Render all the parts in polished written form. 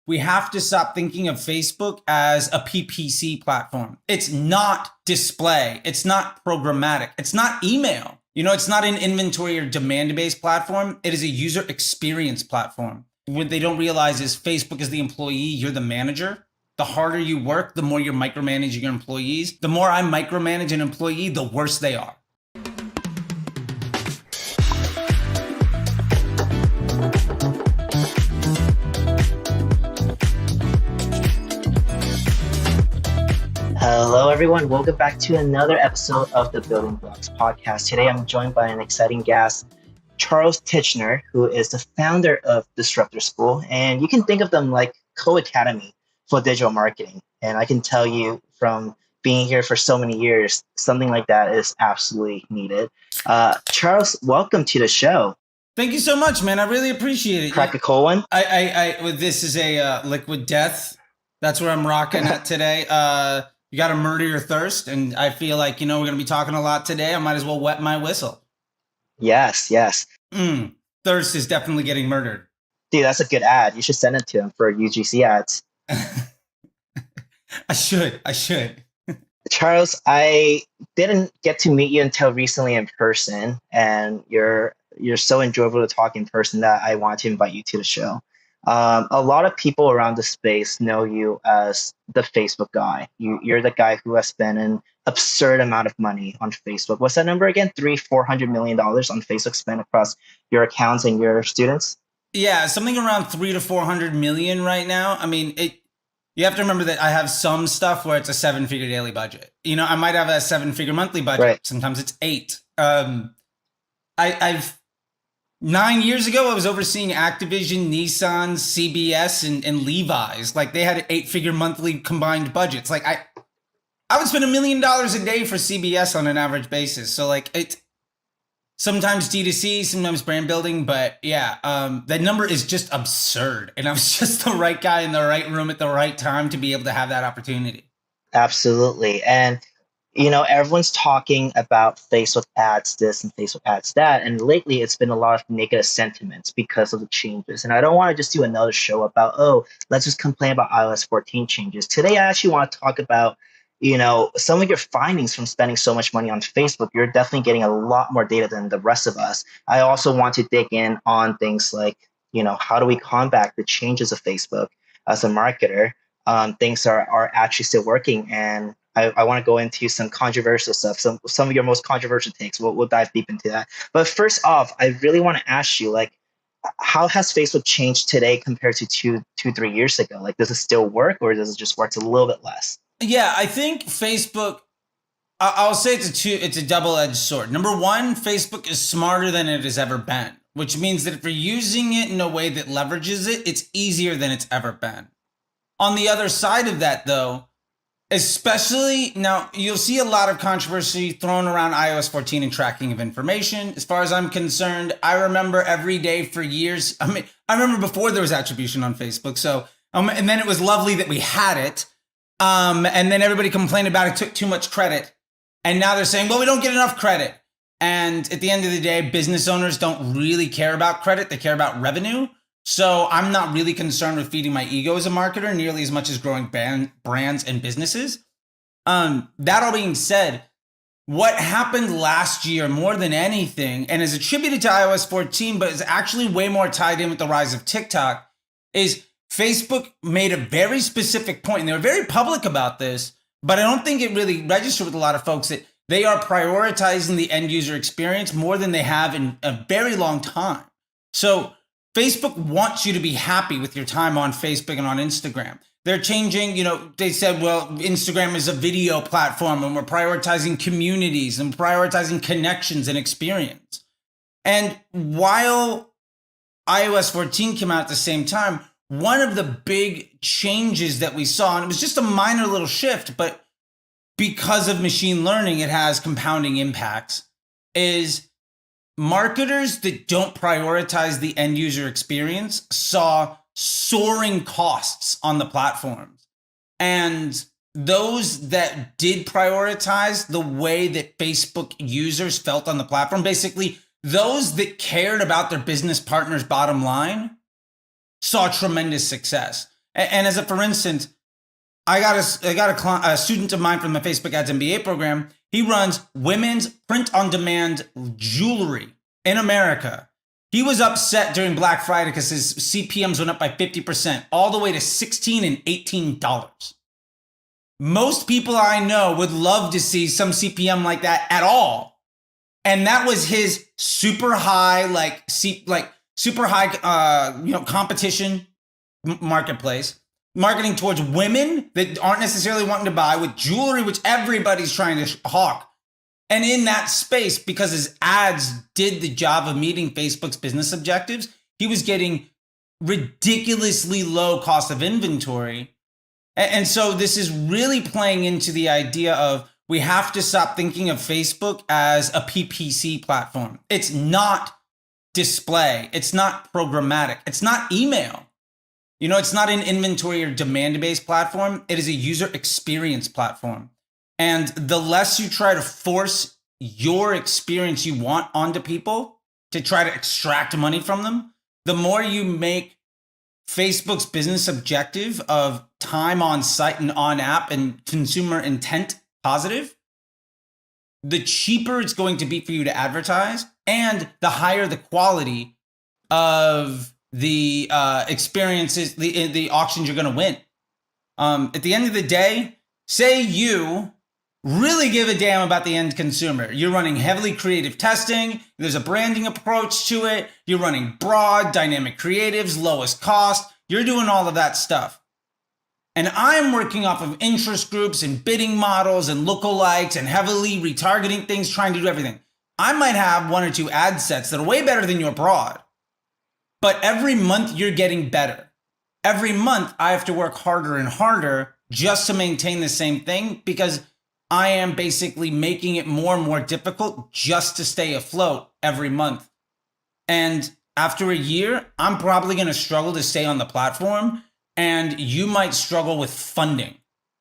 we have to stop thinking of Facebook as a PPC platform. It's not display. It's not programmatic. It's not email. It's not an inventory or demand-based platform. It is a user experience platform. What they don't realize is Facebook is the employee, you're the manager. The harder you work, the more you're micromanaging your employees. The more I micromanage an employee, the worse they are. Hello, everyone. Welcome back to another episode of the Building Blocks podcast. Today, I'm joined by an exciting guest, Charles Tichenor, who is the founder of Disruptor School. And you can think of them like co-academy for digital marketing. And I can tell you from being here for so many years, something like that is absolutely needed. Charles, welcome to the show. Thank you so much, man. I really appreciate it. Crack a cold one? This is a liquid death. That's what I'm rocking at today. You got to murder your thirst. And I feel like, we're going to be talking a lot today. I might as well wet my whistle. Yes. Thirst is definitely getting murdered. Dude, that's a good ad. You should send it to him for UGC ads. I should. Charles, I didn't get to meet you until recently in person. And you're so enjoyable to talk in person that I want to invite you to the show. A lot of people around the space know you as the Facebook guy. You're the guy who has spent an absurd amount of money on Facebook. What's that number again? $400 million on Facebook spent across your accounts and your students? Yeah, something around 300 to 400 million right now. I mean, you have to remember that I have some stuff where it's a 7-figure daily budget. I might have a 7-figure monthly budget. Right. Sometimes it's 8. I've 9 years ago, I was overseeing Activision, Nissan, CBS, and Levi's. Like, they had 8-figure monthly combined budgets. Like, I would spend $1 million a day for CBS on an average basis. So, like, it sometimes D2C, sometimes brand building. But yeah, that number is just absurd. And I was just the right guy in the right room at the right time to be able to have that opportunity. Absolutely. And everyone's talking about Facebook ads this and Facebook ads that. And lately, it's been a lot of negative sentiments because of the changes. And I don't want to just do another show about, let's just complain about iOS 14 changes. Today, I actually want to talk about, some of your findings from spending so much money on Facebook. You're definitely getting a lot more data than the rest of us. I also want to dig in on things like, how do we combat the changes of Facebook as a marketer? Things are actually still working. And I want to go into some controversial stuff, some of your most controversial takes. We'll dive deep into that. But first off, I really want to ask you, how has Facebook changed today compared to 3 years ago? Like, does it still work, or does it just work a little bit less? Yeah, I think Facebook, I'll say it's a double-edged sword. Number one, Facebook is smarter than it has ever been, which means that if you're using it in a way that leverages it, it's easier than it's ever been. On the other side of that, though, especially now, you'll see a lot of controversy thrown around iOS 14 and tracking of information. As far as I'm concerned, I remember every day for years. I remember before there was attribution on Facebook. So, and then it was lovely that we had it. And then everybody complained about it, took too much credit. And now they're saying, well, we don't get enough credit. And at the end of the day, business owners don't really care about credit. They care about revenue. So I'm not really concerned with feeding my ego as a marketer nearly as much as growing brands and businesses. That all being said, what happened last year more than anything, and is attributed to iOS 14, but is actually way more tied in with the rise of TikTok, is Facebook made a very specific point, and they were very public about this, but I don't think it really registered with a lot of folks that they are prioritizing the end user experience more than they have in a very long time. So Facebook wants you to be happy with your time on Facebook and on Instagram. They're changing, they said, well, Instagram is a video platform and we're prioritizing communities and prioritizing connections and experience. And while iOS 14 came out at the same time, one of the big changes that we saw, and it was just a minor little shift, but because of machine learning, it has compounding impacts, is marketers that don't prioritize the end user experience saw soaring costs on the platforms. And those that did prioritize the way that Facebook users felt on the platform, basically those that cared about their business partner's bottom line, saw tremendous success. And as a for instance, I got a student of mine from the Facebook Ads MBA program. He runs women's print-on-demand jewelry in America. He was upset during Black Friday because his CPMs went up by 50%, all the way to $16 and $18. Most people I know would love to see some CPM like that at all. And that was his super high, competition marketplace, marketing towards women that aren't necessarily wanting to buy, with jewelry, which everybody's trying to hawk. And in that space, because his ads did the job of meeting Facebook's business objectives, he was getting ridiculously low cost of inventory. And so this is really playing into the idea of we have to stop thinking of Facebook as a PPC platform. It's not display. It's not programmatic. It's not email. It's not an inventory or demand-based platform. It is a user experience platform. And the less you try to force your experience you want onto people to try to extract money from them, the more you make Facebook's business objective of time on site and on app and consumer intent positive, the cheaper it's going to be for you to advertise, and the higher the quality of the experiences, the auctions you're going to win. At the end of the day, say you really give a damn about the end consumer. You're running heavily creative testing. There's a branding approach to it. You're running broad, dynamic creatives, lowest cost. You're doing all of that stuff. And I'm working off of interest groups and bidding models and lookalikes and heavily retargeting things, trying to do everything. I might have one or two ad sets that are way better than your broad. But every month you're getting better. Every month I have to work harder and harder just to maintain the same thing, because I am basically making it more and more difficult just to stay afloat every month. And after a year, I'm probably going to struggle to stay on the platform, and you might struggle with funding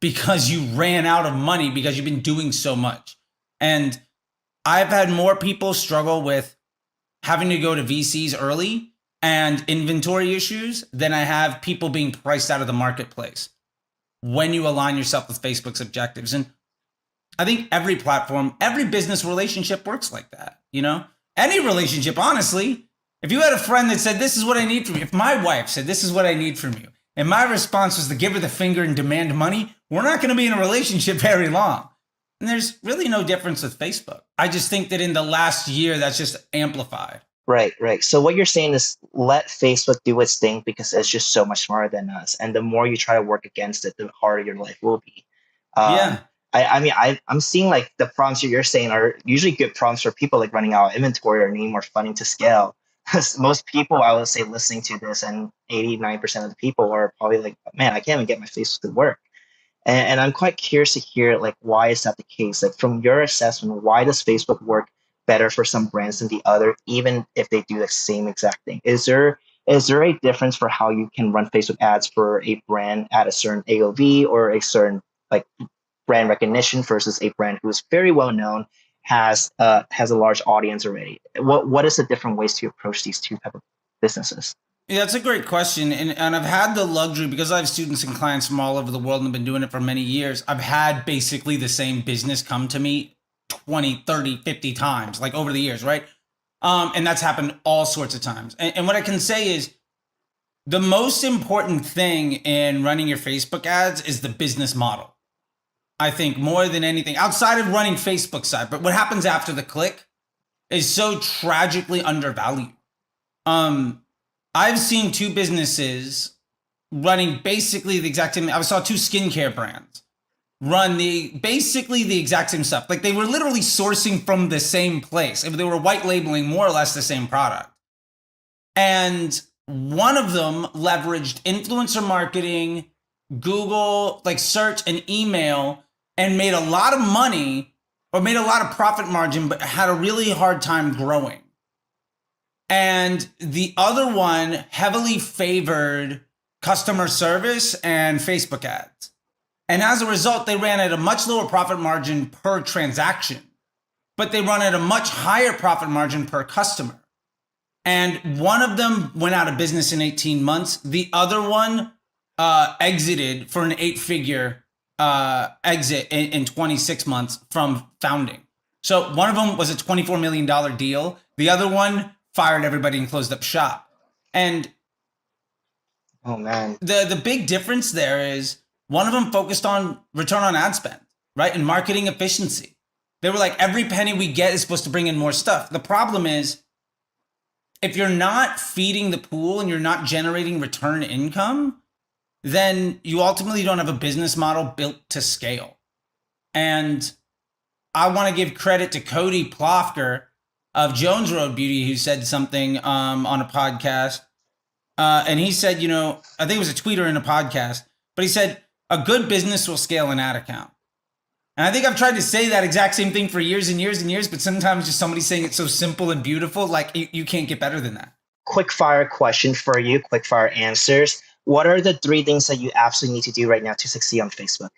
because you ran out of money because you've been doing so much. And I've had more people struggle with having to go to VCs early and inventory issues than I have people being priced out of the marketplace when you align yourself with Facebook's objectives. And I think every platform, every business relationship works like that. Any relationship, honestly. If you had a friend that said, this is what I need from you, if my wife said, this is what I need from you, and my response was to give her the finger and demand money, we're not going to be in a relationship very long. And there's really no difference with Facebook. I just think that in the last year, that's just amplified. Right. So what you're saying is let Facebook do its thing, because it's just so much smarter than us. And the more you try to work against it, the harder your life will be. Yeah. I'm seeing like the prompts you're saying are usually good prompts for people like running out of inventory or needing more funding to scale. Most people, I would say, listening to this, and 89% of the people are probably like, man, I can't even get my Facebook to work. And I'm quite curious to hear, like, why is that the case? Like, from your assessment, why does Facebook work better for some brands than the other, even if they do the same exact thing? Is there a difference for how you can run Facebook ads for a brand at a certain AOV or a certain like brand recognition versus a brand who is very well known, has a large audience already? What is the different ways to approach these two type of businesses? Yeah, that's a great question. And I've had the luxury, because I have students and clients from all over the world and have been doing it for many years. I've had basically the same business come to me 20, 30, 50 times, like over the years, right? And that's happened all sorts of times. And what I can say is the most important thing in running your Facebook ads is the business model. I think more than anything, outside of running Facebook side, but what happens after the click is so tragically undervalued. I've seen two businesses running basically the exact same. I saw two skincare brands run basically the exact same stuff. Like they were literally sourcing from the same place. They were white labeling more or less the same product. And one of them leveraged influencer marketing, Google, like search and email, and made a lot of money or made a lot of profit margin, but had a really hard time growing. And the other one heavily favored customer service and Facebook ads. And as a result, they ran at a much lower profit margin per transaction, but they run at a much higher profit margin per customer. And one of them went out of business in 18 months. The other one exited for an 8-figure exit in 26 months from founding. So one of them was a $24 million deal. The other one fired everybody and closed up shop. And Oh man. the big difference there is one of them focused on return on ad spend, right? And marketing efficiency. They were like, every penny we get is supposed to bring in more stuff. The problem is, if you're not feeding the pool and you're not generating return income, then you ultimately don't have a business model built to scale. And I want to give credit to Cody Plofker of Jones Road Beauty, who said something on a podcast. And he said, I think it was a tweet or in a podcast, but he said, a good business will scale an ad account. And I think I've tried to say that exact same thing for years and years and years, but sometimes just somebody saying it's so simple and beautiful, like you can't get better than that. Quick fire question for you, quick fire answers. What are the 3 things that you absolutely need to do right now to succeed on Facebook?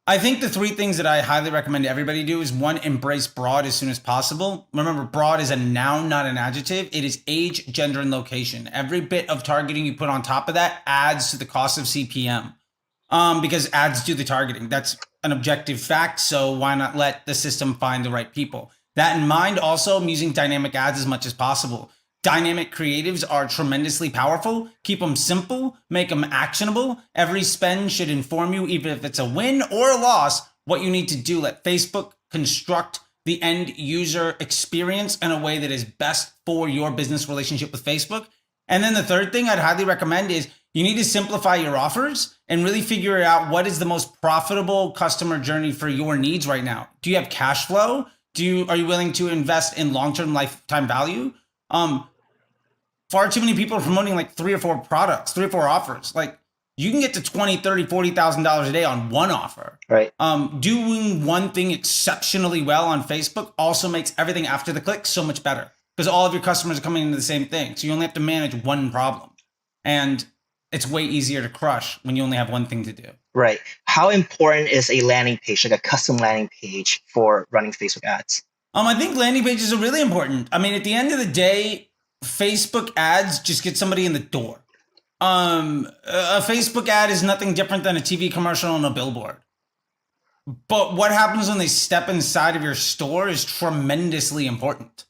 I think the 3 things that I highly recommend everybody do is 1, embrace broad as soon as possible. Remember, broad is a noun, not an adjective. It is age, gender, and location. Every bit of targeting you put on top of that adds to the cost of CPM because ads do the targeting. That's an objective fact, so why not let the system find the right people? That in mind, also, I'm using dynamic ads as much as possible. Dynamic creatives are tremendously powerful. Keep them simple, make them actionable. Every spend should inform you, even if it's a win or a loss, what you need to do. Let Facebook construct the end user experience in a way that is best for your business relationship with Facebook. And then the third thing I'd highly recommend is you need to simplify your offers and really figure out what is the most profitable customer journey for your needs right now. Do you have cash flow? Are you willing to invest in long-term lifetime value? Far too many people are promoting like 3 or 4 products, 3 or 4 offers. Like you can get to $20,000, $30,000, $40,000 a day on one offer. Right. Doing one thing exceptionally well on Facebook also makes everything after the click so much better because all of your customers are coming into the same thing. So you only have to manage one problem. And it's way easier to crush when you only have one thing to do. Right. How important is a landing page, like a custom landing page for running Facebook ads? I think landing pages are really important. I mean, at the end of the day, Facebook ads just get somebody in the door. A Facebook ad is nothing different than a TV commercial on a billboard. But what happens when they step inside of your store is tremendously important.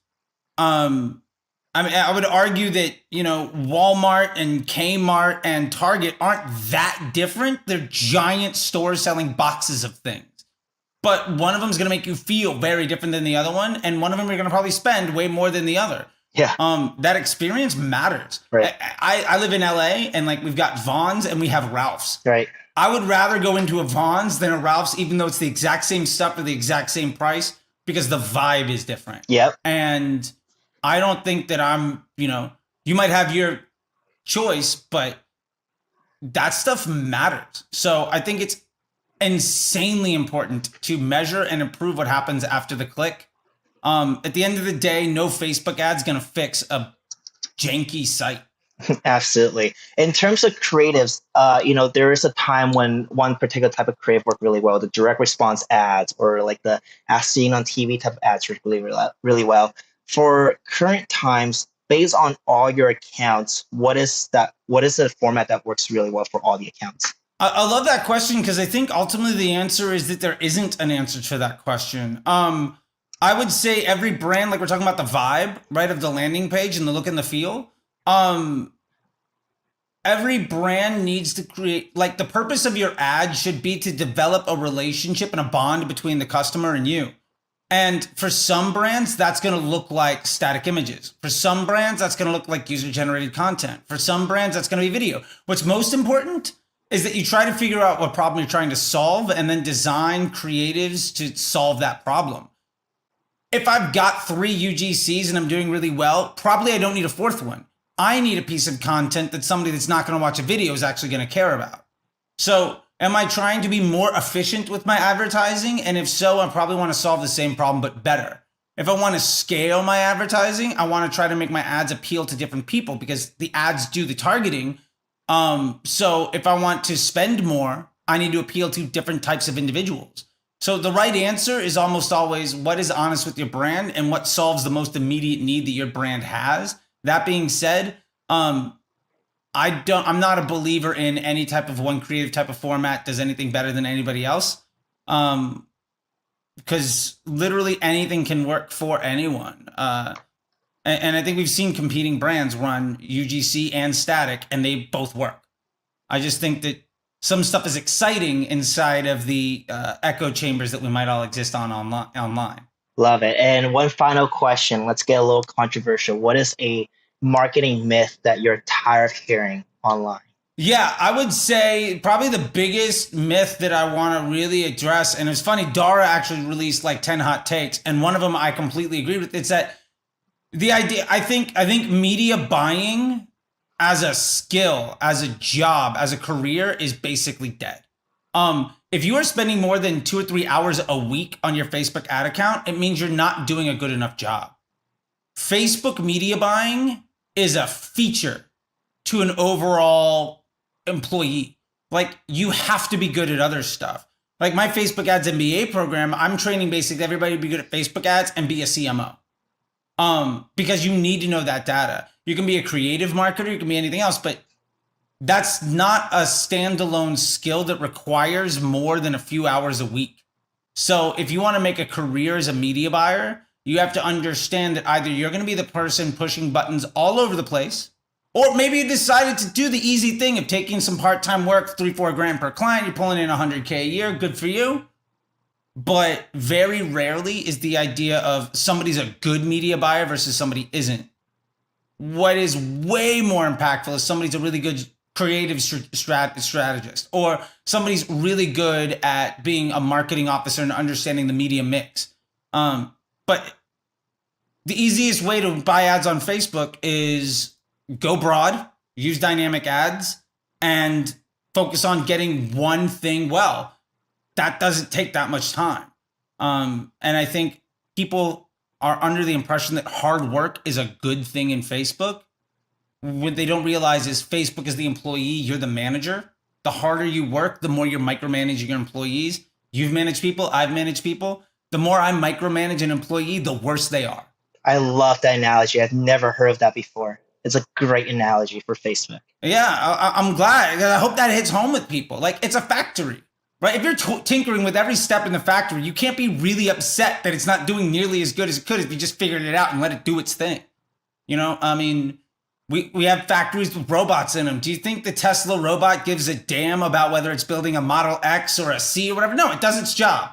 I would argue that, Walmart and Kmart and Target aren't that different. They're giant stores selling boxes of things. But one of them is going to make you feel very different than the other one. And one of them you're going to probably spend way more than the other. Yeah. That experience matters. Right. I live in LA and we've got Vons and we have Ralph's. Right. I would rather go into a Vons than a Ralph's, even though it's the exact same stuff for the exact same price, because the vibe is different. Yep. And I don't think that you might have your choice, but that stuff matters. So I think it's insanely important to measure and improve what happens after the click. At the end of the day, no Facebook ad's going to fix a janky site. Absolutely. In terms of creatives, there is a time when one particular type of creative worked really well, the direct response ads or like the as seen on TV type of ads work really well. For current times, based on all your accounts, what is the format that works really well for all the accounts? I love that question because I think ultimately the answer is that there isn't an answer to that question. I would say every brand, like we're talking about the vibe, right, of the landing page and the look and the feel. Every brand needs to create, the purpose of your ad should be to develop a relationship and a bond between the customer and you. And for some brands, that's going to look like static images. For some brands, that's going to look like user-generated content. For some brands, that's going to be video. What's most important is that you try to figure out what problem you're trying to solve and then design creatives to solve that problem. If I've got 3 UGCs and I'm doing really well, probably I don't need a 4th one. I need a piece of content that somebody that's not going to watch a video is actually going to care about. So am I trying to be more efficient with my advertising? And if so, I probably want to solve the same problem, but better. If I want to scale my advertising, I want to try to make my ads appeal to different people because the ads do the targeting. So if I want to spend more, I need to appeal to different types of individuals. So the right answer is almost always what is honest with your brand and what solves the most immediate need that your brand has. That being said, I I'm not a believer in any type of one creative type of format does anything better than anybody else. Because literally anything can work for anyone. And I think we've seen competing brands run UGC and static, and they both work. I just think that some stuff is exciting inside of the echo chambers that we might all exist on online. Love it. And one final question. Let's get a little controversial. What is a marketing myth that you're tired of hearing online? Yeah, I would say probably the biggest myth that I want to really address, and it's funny, Dara actually released like 10 hot takes, and one of them I completely agree with. It's that the idea, I think media buying as a skill, as a job, as a career is basically dead. If you are spending more than 2 or 3 hours a week on your Facebook ad account, it means you're not doing a good enough job. Facebook media buying is a feature to an overall employee. Like, you have to be good at other stuff. Like my Facebook ads MBA program, I'm training basically everybody to be good at Facebook ads and be a CMO. Because you need to know that data. You can be a creative marketer, you can be anything else, but that's not a standalone skill that requires more than a few hours a week. So if you want to make a career as a media buyer, you have to understand that either you're going to be the person pushing buttons all over the place, or maybe you decided to do the easy thing of taking some part-time work, 3-4 grand per client, you're pulling in 100K a year, good for you. But very rarely is the idea of somebody's a good media buyer versus somebody isn't. What is way more impactful is somebody's a really good creative strategist, or somebody's really good at being a marketing officer and understanding the media mix. But the easiest way to buy ads on Facebook is go broad, use dynamic ads, and focus on getting one thing well. That doesn't take that much time. And I think people are under the impression that hard work is a good thing in Facebook. What they don't realize is Facebook is the employee, you're the manager. The harder you work, the more you're micromanaging your employees. You've managed people, I've managed people. The more I micromanage an employee, the worse they are. I love that analogy. I've never heard of that before. It's a great analogy for Facebook. Yeah, I'm glad. I hope that hits home with people. Like, it's a factory, right? If you're tinkering with every step in the factory, you can't be really upset that it's not doing nearly as good as it could if you just figured it out and let it do its thing. You know, I mean, we have factories with robots in them. Do you think the Tesla robot gives a damn about whether it's building a Model X or a C or whatever? No, it does its job.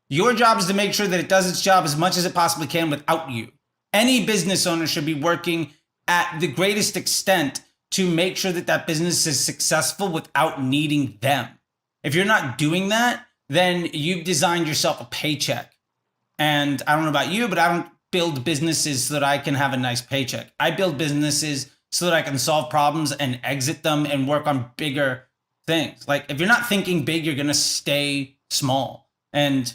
Your job is to make sure that it does its job as much as it possibly can without you. Any business owner should be working at the greatest extent to make sure that that business is successful without needing them. If you're not doing that, then you've designed yourself a paycheck. And I don't know about you, but I don't build businesses so that I can have a nice paycheck. I build businesses so that I can solve problems and exit them and work on bigger things. Like, if you're not thinking big, you're going to stay small. And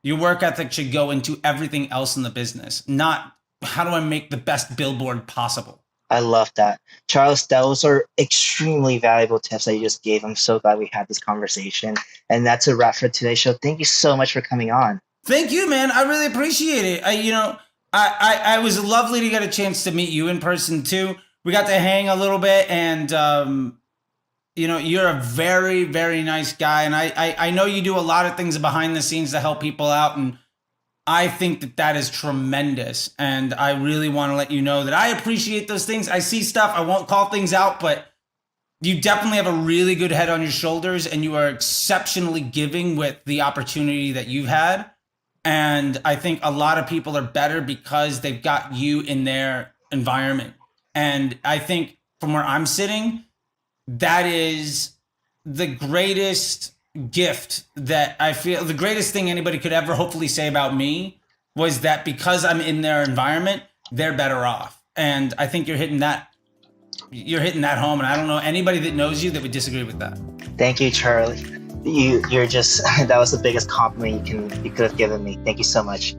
your work ethic should go into everything else in the business, not how do I make the best billboard possible. I love that. Charles, those are extremely valuable tips that you just gave. I'm so glad we had this conversation. And that's a wrap for today's show. Thank you so much for coming on. Thank you, man. I really appreciate it. I was lovely to get a chance to meet you in person too. We got to hang a little bit, and you're a very, very nice guy. And I know you do a lot of things behind the scenes to help people out, and I think that is tremendous. And I really want to let you know that I appreciate those things. I see stuff, I won't call things out, but you definitely have a really good head on your shoulders, and you are exceptionally giving with the opportunity that you've had. And I think a lot of people are better because they've got you in their environment. And I think from where I'm sitting, that is the greatest gift that I feel, the greatest thing anybody could ever hopefully say about me was that because I'm in their environment, they're better off. And I think you're hitting that home. And I don't know anybody that knows you that would disagree with that. Thank you, Charlie. You're just, that was the biggest compliment you could have given me. Thank you so much.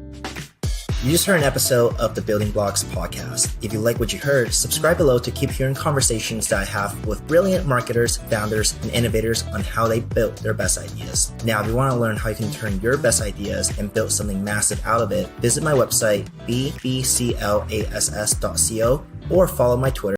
You just heard an episode of the Building Blocks podcast. If you like what you heard, subscribe below to keep hearing conversations that I have with brilliant marketers, founders, and innovators on how they built their best ideas. Now, if you want to learn how you can turn your best ideas and build something massive out of it, visit my website, bbclass.co, or follow my Twitter